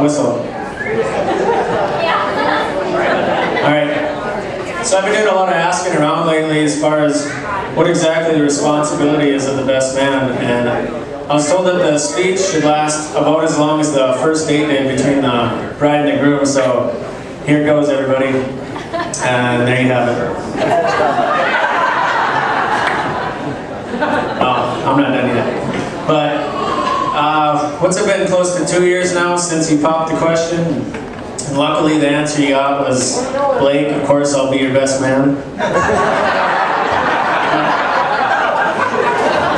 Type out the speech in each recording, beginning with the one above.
whistle. Alright. So I've been doing a lot of asking around lately as far as what exactly the responsibility is of the best man, and I was told that the speech should last about as long as the first date day between the bride and the groom, so here goes everybody, and there you have it. I'm not done yet. But what's it been, close to 2 years now since you popped the question? And luckily the answer you got was, Blake, of course I'll be your best man.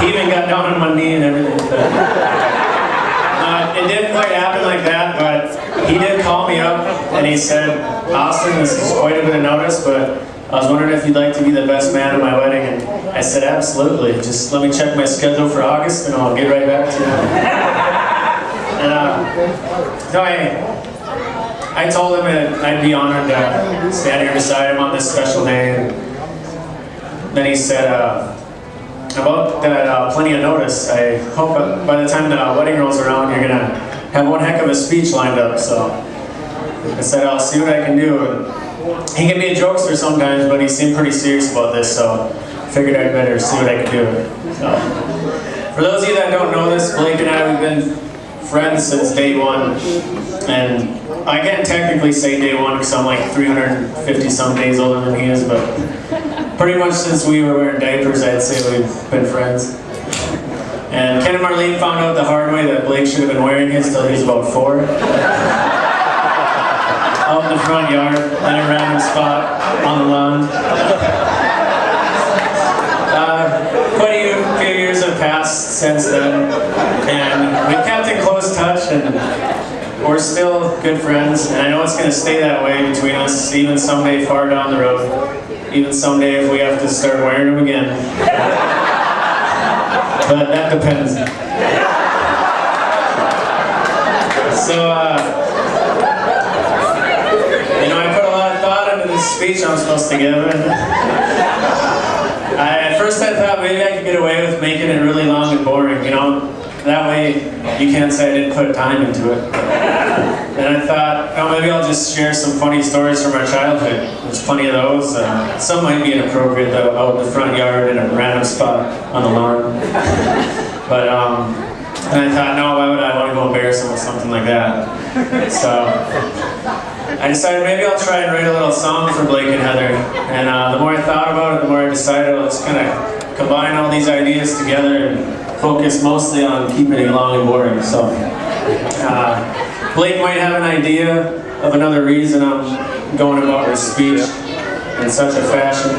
He even got down on one knee and everything. It didn't quite happen like that, but he did call me up and he said, Austin, this is quite a bit of notice, but I was wondering if you'd like to be the best man at my wedding, and I said, absolutely. Just let me check my schedule for August, and I'll get right back to you. And so I told him that I'd be honored to stand here beside him on this special day. And then he said, about that plenty of notice, I hope by the time the wedding rolls around, you're going to have one heck of a speech lined up. So I said, I'll see what I can do. And he can be a jokester sometimes, but he seemed pretty serious about this, so I figured I'd better see what I could do. So, for those of you that don't know this, Blake and I, we've been friends since day one. And I can't technically say day one because I'm like 350 some days older than he is, but pretty much since we were wearing diapers, I'd say we've been friends. And Ken and Marlene found out the hard way that Blake should have been wearing his till he was about 4. Out in the front yard, in a random spot on the lawn. Quite a few years have passed since then, and we've kept in close touch, and we're still good friends, and I know it's going to stay that way between us, even someday far down the road, even someday if we have to start wearing them again. But that depends. So, speech I'm supposed to give. At first I thought maybe I could get away with making it really long and boring, you know? That way you can't say I didn't put time into it. And I thought, oh, maybe I'll just share some funny stories from our childhood. There's plenty of those. Some might be inappropriate though, out in the front yard in a random spot on the lawn. But and I thought, no, why would I want to go embarrass him with something like that? So I decided maybe I'll try and write a little song for Blake and Heather. And the more I thought about it, the more I decided I'll just kind of combine all these ideas together and focus mostly on keeping it long and boring. So Blake might have an idea of another reason I'm going about his speech in such a fashion.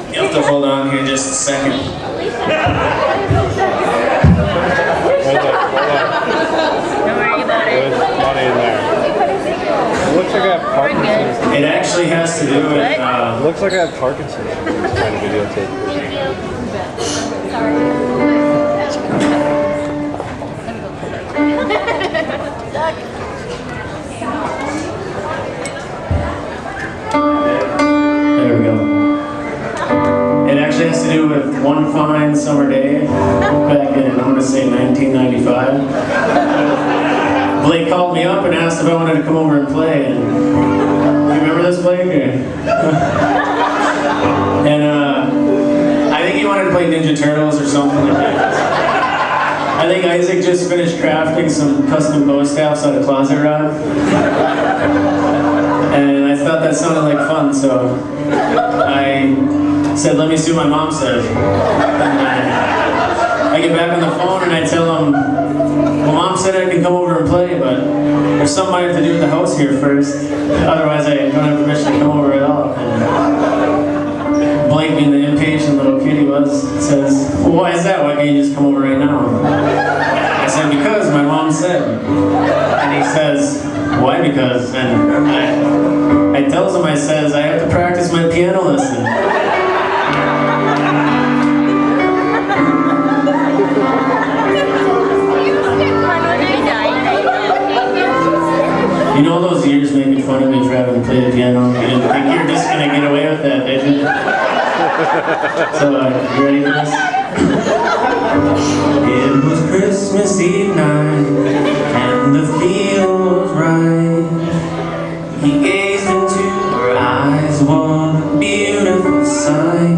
You have to hold on here just a second. Looks like I have Parkinson's. It actually has to do with... looks like I have Parkinson's. I'm trying to videotape. There we go. It actually has to do with one fine summer day back in, I'm going to say 1995. Blake called me up and asked if I wanted to come over and play, and you remember this, Blake? And I think he wanted to play Ninja Turtles or something like that. I think Isaac just finished crafting some custom bow staffs out of closet rod, and I thought that sounded like fun, so I said, let me see what my mom says. And I get back on the phone and I tell him, well, Mom said I can come over and play, but there's something I have to do at the house here first. Otherwise, I don't have permission to come over at all. And Blake, being the impatient little kid he was, says, well, why is that? Why can't you just come over right now? I said, because my mom said. And he says, why because? And I tells him, I says, I have to practice my piano lesson. You know those years making fun of me for having to play the piano? You didn't think you were just going to get away with that, did you? So, you ready for this? It was Christmas Eve night, and the feeling was right. He gazed into her eyes, what a beautiful sight.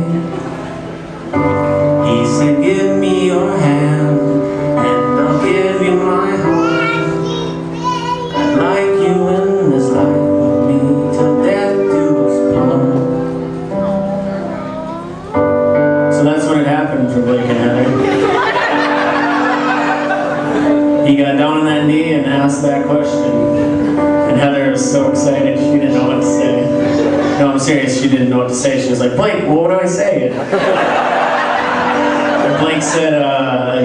He said, give me your hand, and I'll give you my heart. I'd like you in this life with me, till death do us part. So that's what had happened for Blake and Heather. He got down on that knee and asked that question. And Heather was so excited, she didn't know what to say. No, I'm serious, she didn't know what to say. She was like, Blake, what do I say? And Blake said,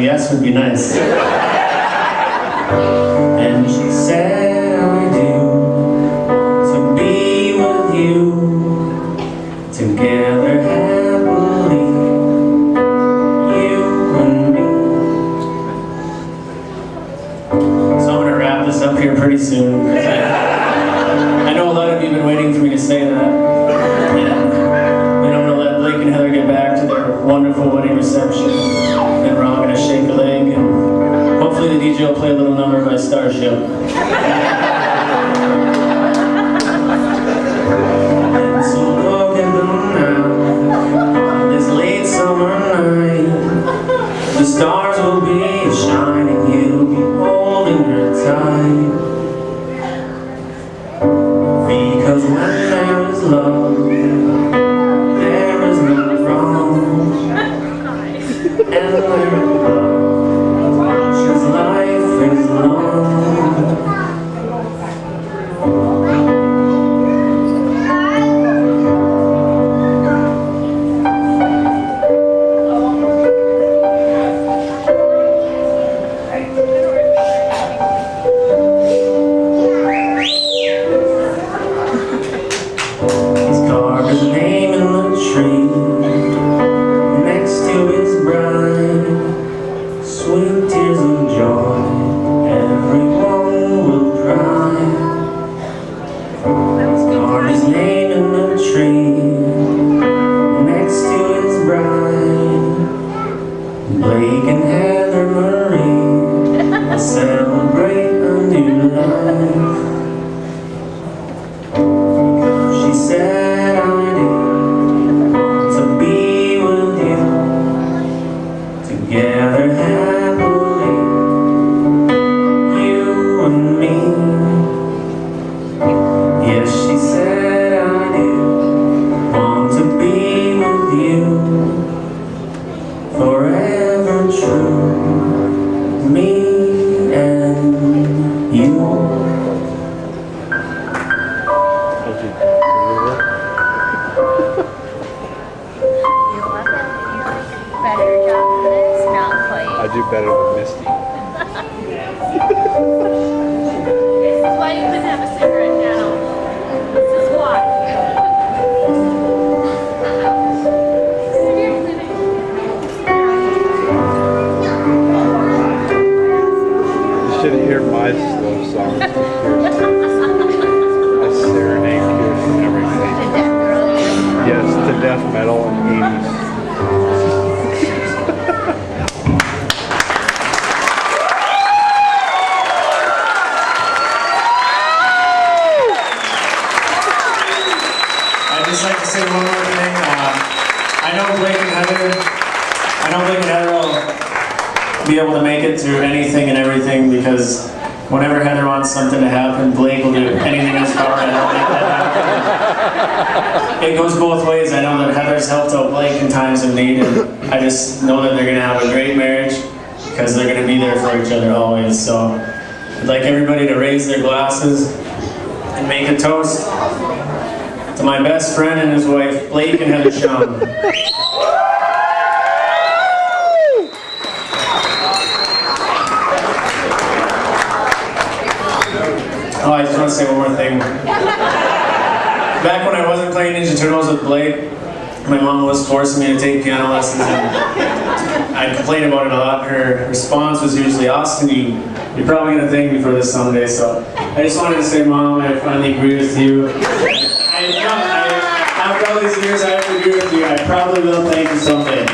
yes would be nice. And she said, I do, to be with you, together happily, you and me. So I'm gonna wrap this up here pretty soon. I know a lot of you have been waiting for me to say that. And I'm gonna let Blake and Heather get back to their wonderful wedding reception. And we're all gonna shake a leg, and hopefully the DJ will play a little number by Starship. And so look at them now, on this late summer night. The stars will be shining, you'll be holding her tight. Because when there is love, there is no wrong. And where love, just life is long. He's carved his name in the tree next to his bride. Sweet tears of joy, everyone will cry. He's carved his name in the tree next to his bride. Blake and Heather Marie will celebrate a new life. She said, I do want to be with you, together happily, you and me. Yes, she said, I do want to be with you, forever true, me and you. Better job than this? Not quite. I do better than Misty. This is why you couldn't have a cigarette now. This is why. You should hear my slow songs to Kirsten. I serenade Kirsten every day. Yes, to death metal and 80s. I'd just like to say one more thing. I know Blake and Heather will be able to make it through anything and everything, because whenever Heather wants something to happen, Blake will do anything in his power to help make that happen. It goes both ways. I know that Heather's helped out Blake in times of need, and I just know that they're going to have a great marriage because they're going to be there for each other always. So I'd like everybody to raise their glasses and make a toast to my best friend and his wife, Blake and Heather Schaan. Oh, I just want to say one more thing. Back when I wasn't playing Ninja Turtles with Blake, my mom was forcing me to take piano lessons, and I complained about it a lot. Her response was usually, Austin, you're probably going to thank me for this someday. So I just wanted to say, Mom, I finally agree with you. After all these years I have to agree with you, I probably will thank you someday.